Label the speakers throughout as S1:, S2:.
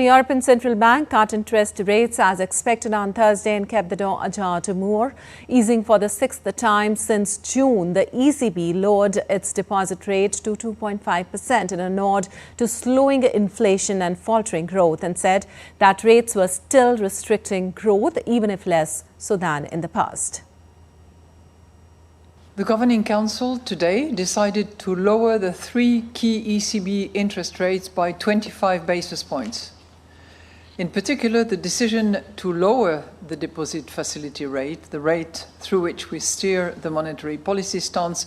S1: The European Central Bank cut interest rates as expected on Thursday and kept the door ajar to more, easing for the sixth time since June. The ECB lowered its deposit rate to 2.5% in a nod to slowing inflation and faltering growth, and said that rates were still restricting growth, even if less so than in the past.
S2: The Governing Council today decided to lower the three key ECB interest rates by 25 basis points. In particular, the decision to lower the deposit facility rate, the rate through which we steer the monetary policy stance,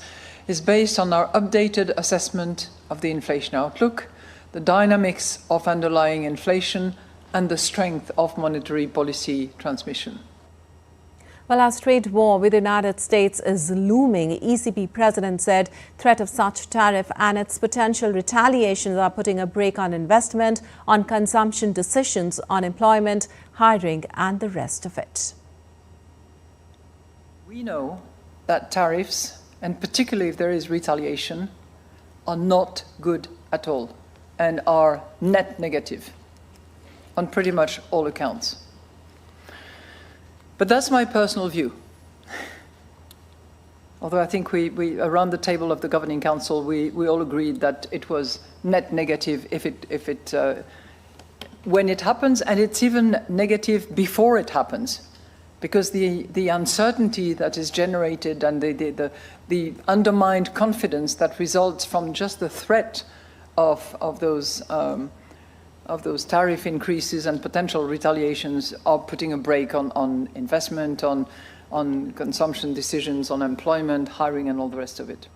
S2: is based on our updated assessment of the inflation outlook, the dynamics of underlying inflation, and the strength of monetary policy transmission.
S1: Well, as trade war with the United States is looming, ECB President said threat of such tariff and its potential retaliations are putting a brake on investment, on consumption decisions, on employment, hiring and the rest of it.
S2: We know that tariffs, and particularly if there is retaliation, are not good at all and are net negative on pretty much all accounts. But that's my personal view. Although I think we around the table of the Governing Council, we all agreed that it was net negative when it happens, and it's even negative before it happens, because the uncertainty that is generated and the undermined confidence that results from just the threat of those tariff increases and potential retaliations are putting a brake on investment, on consumption decisions, on employment, hiring and all the rest of it.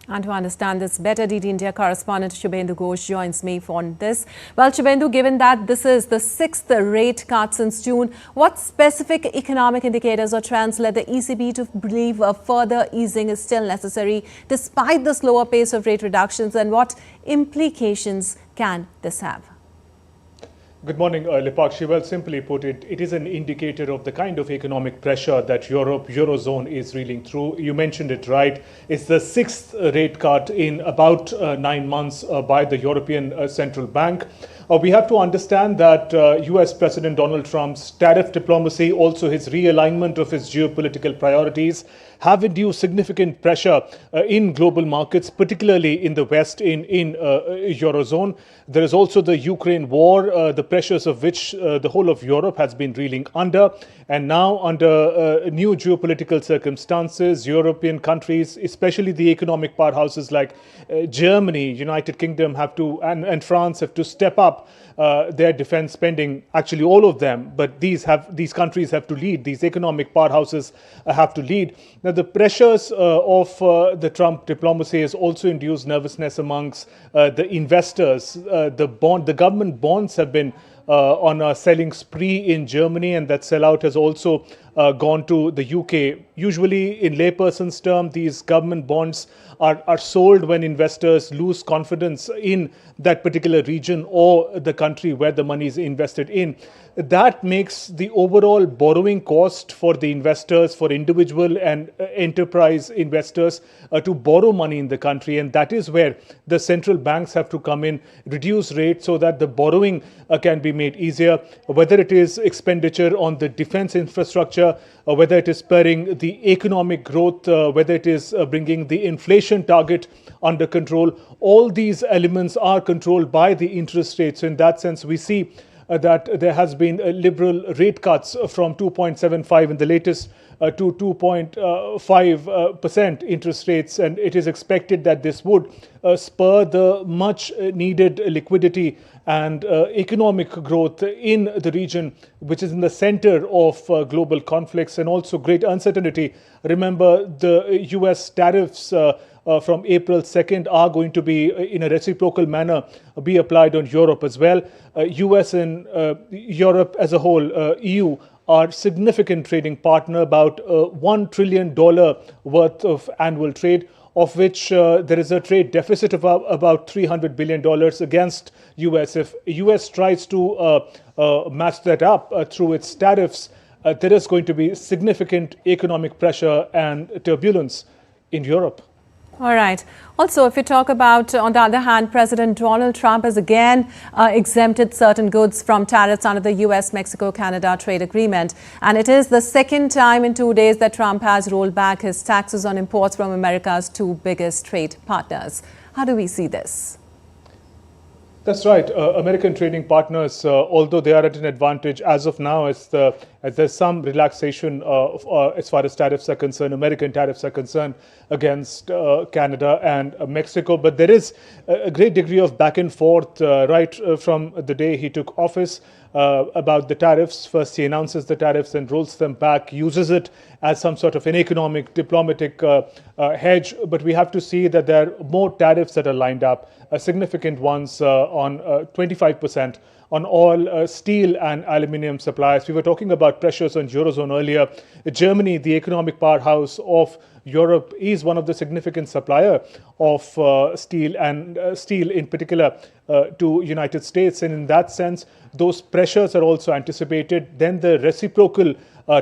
S1: And to understand this better, DD India correspondent Shubhendu Ghosh joins me on this. Well, Shubhendu, given that this is the sixth rate cut since June, what specific economic indicators or trends led the ECB to believe a further easing is still necessary despite the slower pace of rate reductions, and what implications can this have?
S3: Good morning, Lipakshi. Well, simply put, it is an indicator of the kind of economic pressure that Eurozone is reeling through. You mentioned it right. It's the sixth rate cut in about 9 months by the European Central Bank. We have to understand that US President Donald Trump's tariff diplomacy, also his realignment of his geopolitical priorities, have induced significant pressure in global markets, particularly in the West, in Eurozone. There is also the Ukraine war, the pressures of which the whole of Europe has been reeling under. And now, under new geopolitical circumstances, European countries, especially the economic powerhouses like Germany, United Kingdom and France have to step up their defense spending. Actually, all of them, but these countries have to lead. These economic powerhouses have to lead. Now, the pressures of the Trump diplomacy has also induced nervousness amongst the investors. The government bonds have been on a selling spree in Germany, and that sellout has also gone to the UK. Usually, in layperson's terms, these government bonds are sold when investors lose confidence in that particular region or the country where the money is invested in. That makes the overall borrowing cost for the investors, for individual and enterprise investors, to borrow money in the country. And that is where the central banks have to come in, reduce rates so that the borrowing can be made easier, whether it is expenditure on the defense infrastructure, whether it is spurring the economic growth, whether it is bringing the inflation target under control. All these elements are controlled by the interest rates. So in that sense, we see that there has been liberal rate cuts from 2.75 in the latest to 2.5% interest rates, and it is expected that this would spur the much needed liquidity and economic growth in the region, which is in the center of global conflicts and also great uncertainty. Remember, the US tariffs from April 2nd are going to be, in a reciprocal manner, be applied on Europe as well. US and Europe as a whole, EU, are significant trading partner, about $1 trillion worth of annual trade, of which there is a trade deficit of about $300 billion against US. If US tries to match that up through its tariffs, there is going to be significant economic pressure and turbulence in Europe.
S1: All right. Also, if we talk about, on the other hand, President Donald Trump has again exempted certain goods from tariffs under the US-Mexico-Canada trade agreement. And it is the second time in 2 days that Trump has rolled back his taxes on imports from America's two biggest trade partners. How do we see this?
S3: That's right. American trading partners, although they are at an advantage as of now, as there's some relaxation as far as tariffs are concerned, American tariffs are concerned against Canada and Mexico. But there is a great degree of back and forth right from the day he took office about the tariffs. First, he announces the tariffs and rolls them back, uses it as some sort of an economic, diplomatic hedge. But we have to see that there are more tariffs that are lined up, significant ones on 25% on all steel and aluminium suppliers. We were talking about pressures on Eurozone earlier. Germany, the economic powerhouse of Europe, is one of the significant supplier of steel, and steel in particular to United States. And in that sense, those pressures are also anticipated. Then the reciprocal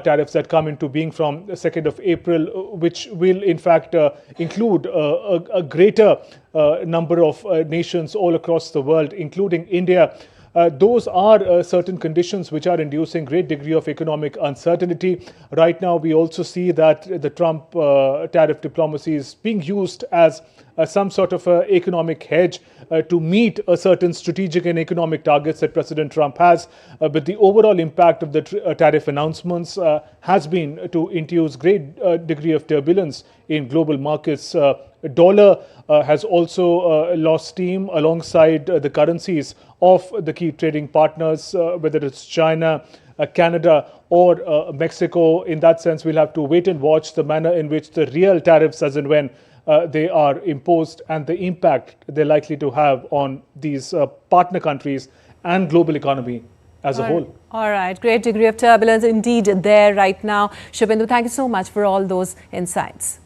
S3: tariffs that come into being from the 2nd of April, which will in fact include a greater number of nations all across the world, including India. Those are certain conditions which are inducing great degree of economic uncertainty. Right now, we also see that the Trump tariff diplomacy is being used as some sort of economic hedge to meet a certain strategic and economic targets that President Trump has. But the overall impact of the tariff announcements has been to induce great degree of turbulence in global markets. Dollar has also lost steam alongside the currencies of the key trading partners, whether it's China, Canada or Mexico. In that sense, we'll have to wait and watch the manner in which the real tariffs, as and when they are imposed, and the impact they're likely to have on these partner countries and global economy as a whole.
S1: All right. Great degree of turbulence indeed there right now. Shubhendu, thank you so much for all those insights.